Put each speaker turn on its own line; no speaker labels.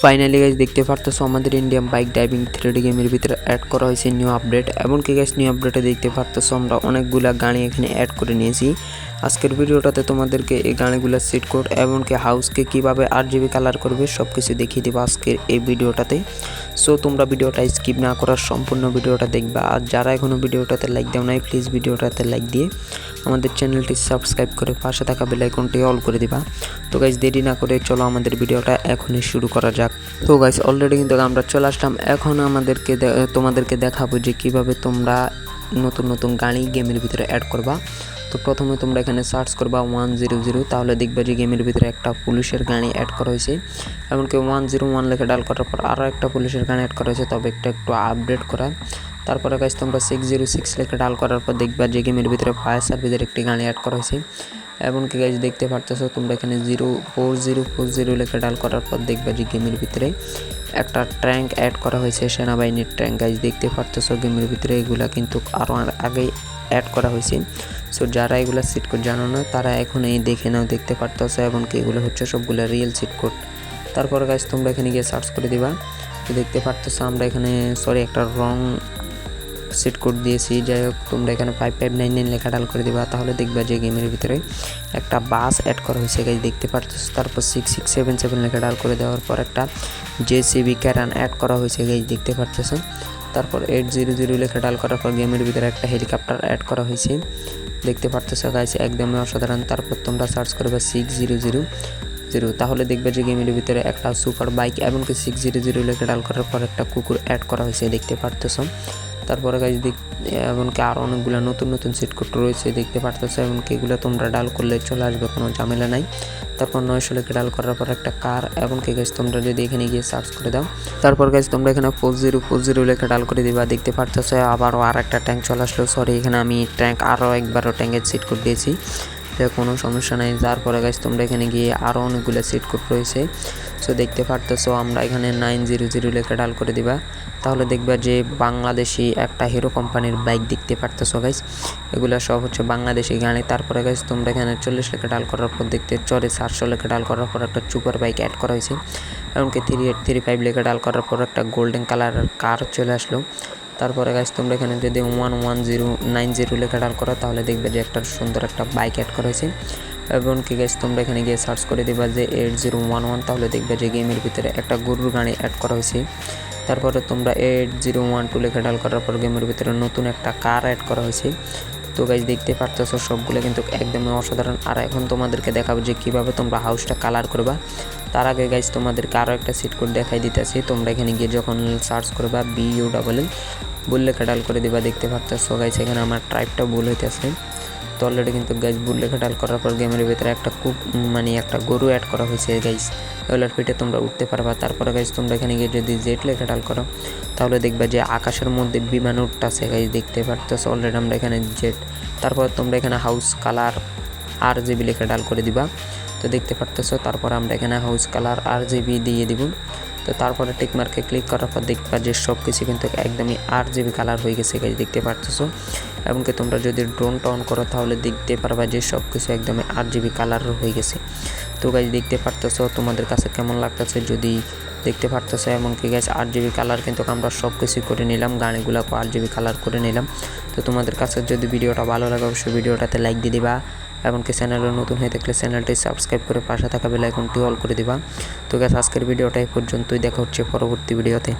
Finally guys দেখতে পারতেছো আমাদের ইন্ডিয়ান বাইক ড্রাইভিং 3D গেমের ভিতরে অ্যাড করা হয়েছে নিউ আপডেট। এমনকি গাইজ নিউ আপডেটে দেখতে পারতেছো আমরা অনেকগুলা গাড়ি এখানে অ্যাড করে নিয়েছি। আজকের ভিডিওটাতে তোমাদেরকে এই গাড়িগুলোর সিট কোড এমনকি হাউসকে কীভাবে RGB কালার করবে সব কিছু দেখিয়ে দেবো আজকের এই ভিডিওটাতে। সো তোমরা ভিডিওটা স্কিপ না করার সম্পূর্ণ ভিডিওটা দেখবা। আর যারা এখনও ভিডিওটাতে লাইক দাও নাই প্লিজ ভিডিওটাতে লাইক দিয়ে আমাদের চ্যানেলটি সাবস্ক্রাইব করে পাশে থাকা বেল আইকনটি অল করে দিবা। তো গাইজ দেরি না করে চলো আমাদের ভিডিওটা এখনই শুরু করা যাক। তো গাইজ অলরেডি কিন্তু আমরা চলে আসলাম। এখন তোমাদেরকে দেখাবো যে কিভাবে তোমরা নতুন নতুন গাড়ি গেমের ভিতরে অ্যাড করবা। তো প্রথমে তোমরা এখানে সার্চ করবা 100, তাহলে দেখবা যে গেমের ভিতরে একটা পুলিশের গাড়ি অ্যাড করা হয়েছে। এমনকি 101 লেখে ডাল করার পর আরও একটা পুলিশের গাড়ি অ্যাড করা হয়েছে, তবে একটু আপডেট করা। তারপরে গাইজ তোমরা 606 লেখে ডাল করার পর দেখবা যে গেমের ভিতরে ফায়ার সার্ভিসের একটি গাড়ি অ্যাড করা হয়েছে। এমনকি গাইজ দেখতে পারতেছো তোমরা এখানে 04040 লেখে ডাল করার পর দেখবা যে গেমের ভিতরে একটা ট্যাঙ্ক অ্যাড করা হয়েছে, সেনাবাহিনীর ট্যাঙ্ক। গাইজ দেখতে পারতেছো গেমের ভিতরে এগুলা কিন্তু আরও আগেই অ্যাড করা হয়েছে। সো যারা এগুলো সিট কোড জানো না তারা এখন এই দেখে নাও, দেখতে পারতেছো। এমনকি এগুলো হচ্ছে সবগুলো রিয়েল সিট কোড। তারপর গাইজ তোমরা এখানে গিয়ে সার্চ করে দিবা। তো দেখতে পারতেছো আমরা এখানে একটা রং সিট কোড দিয়েছি। যাই হোক তোমরা এখানে 5599 লেখা ডাল করে দিবা, তাহলে দেখবা যে গেমের ভিতরে একটা বাস অ্যাড করা হয়েছে। গাইজ দেখতে পারতেছো। তারপর 6677 লেখা ডাল করে দেওয়ার পর একটা JCB ক্যারান অ্যাড করা হয়েছে। গাইজ দেখতে পারতেছো। তারপর 800 লেখা ডাল করার পর গেমের ভিতরে একটা হেলিকপ্টার অ্যাড করা হয়েছে, দেখতে পারতেছো গাইজ একদমই অসাধারণ। তারপর তোমরা সার্চ করবে 6000, তাহলে দেখবে যে গেমের ভিতরে একটা সুপার বাইক এমনকি 600 লেখা ডাল করার পর একটা কুকুর অ্যাড করা হয়েছে, দেখতে পারতেছো। তারপরে গাইজ এমনকি আরও অনেকগুলো নতুন নতুন সিট কোড রয়েছে, দেখতে পারতেছো। এমনকি এগুলো তোমরা ডাল করলে চলে আসবে, কোনো ঝামেলা নাই। তারপর 900 লেখা ডাল করার পর একটা কার। এমনকি গাইজ তোমরা যদি এখানে গিয়ে সার্চ করে দাও, তারপর গাইজ তোমরা এখানে 4040 লেখা ডাল করে দিবা, দেখতে পারতেছো আবারও আর একটা ট্যাঙ্ক চলে আসলো। সরি, এখানে আমি ট্যাঙ্ক আরও একবারও ট্যাঙ্কের সিট কোড দিয়েছি, কোনো সমস্যা নাই। তারপরে গাইজ তোমরা এখানে গিয়ে আরও অনেকগুলো সিট কোড রয়েছে। সো দেখতে পারতেছো আমরা এখানে 900 লেখা ডাল করে দিবা, তাহলে দেখবা যে বাংলাদেশি একটা হিরো কোম্পানির বাইক দেখতে পারতেছো গাইজ। এগুলো সব হচ্ছে বাংলাদেশি গাড়ি। তারপরে গাইজ তোমরা এখানে 40 লেখা ডাল করার পর দেখতে 700 লেখা ডাল করার পর একটা সুপার বাইক অ্যাড করা হয়েছে। এমনকি 3835 লেখা ডাল করার পর একটা গোল্ডেন কালারের কার চলে আসলো। তারপরে গাইজ তোমরা এখানে যদি 11090 লেখা ডাল করো, তাহলে দেখবে যে একটা সুন্দর একটা বাইক অ্যাড করা হয়েছে। এমনকি গাইজ তোমরা এখানে গিয়ে সার্চ করে দিবা যে 8011, তাহলে দেখবে যে গেমের ভিতরে একটা গরুর গাড়ি অ্যাড করা হয়েছে। তারপরে তোমরা 8012 লেখা ডাল করার পর গেমের ভিতরে নতুন একটা কার অ্যাড করা হয়েছে। তো গাইজ দেখতে পারতেছো সবগুলো কিন্তু একদমই অসাধারণ। আর এখন তোমাদেরকে দেখাবো যে কীভাবে তোমরা হাউসটা কালার করবা। তার আগে গাইজ তোমাদেরকে আরও একটা সিট কোড দেখাই দিতেছি। তোমরা এখানে গিয়ে যখন সার্চ করবা BULL বুল লেখা ডাল করে দিবা, দেখতে পারতেছো গাইজ এখানে আমার ট্রাইবটা ভুল হইতেছে। তো অলরেডি কিন্তু গাইজ বুল লেখা ডাল করার পর গেমের ভিতরে একটা একটা গরু অ্যাড করা হয়েছে গাইজ, ওগুলোর পিঠে তোমরা উঠতে পারবা। তারপরে গাইজ তোমরা এখানে গিয়ে যদি জেট লেখা ডাল করো, তাহলে দেখবা যে আকাশের মধ্যে বিমান উঠতেছে গাইজ, দেখতে পারতেছো। অলরেডি আমরা এখানে জেট। তারপর তোমরা এখানে হাউস কালার RGB লেখা ডাল করে দিবা, তো দেখতে পারতেছো। তারপর আমরা এখানে হাউস কালার RGB দিয়ে দিব। তো তারপরে টিক মার্কে ক্লিক করার পর দেখবা যে সব কিছু কিন্তু একদমই RGB কালার হয়ে গেছে গাইজ, দেখতে পারতেছো। এমনকি তোমরা যদি ড্রোনটা অন করো তাহলে দেখতে পারবা যে সব কিছু একদমই RGB কালার হয়ে গেছে। তো গাইজ দেখতে পারতেছো তোমাদের কাছে কেমন লাগতেছে যদি দেখতে পারতেছো। এমনকি গাইজ RGB কালার কিন্তু আমরা সব কিছুই করে নিলাম, গাড়িগুলোকে RGB কালার করে নিলাম। তো তোমাদের কাছে যদি ভিডিওটা ভালো লাগে অবশ্যই ভিডিওটাতে লাইক দিয়ে দিবা। এমনকি চ্যানেলে নতুন হয়ে থাকলে চ্যানেলটি সাবস্ক্রাইব করে পাশে থাকা বেল আইকনটি অল করে দিবা। তো গাইজ আজকের ভিডিওটা এই পর্যন্তই, দেখা হচ্ছে পরবর্তী ভিডিওতে।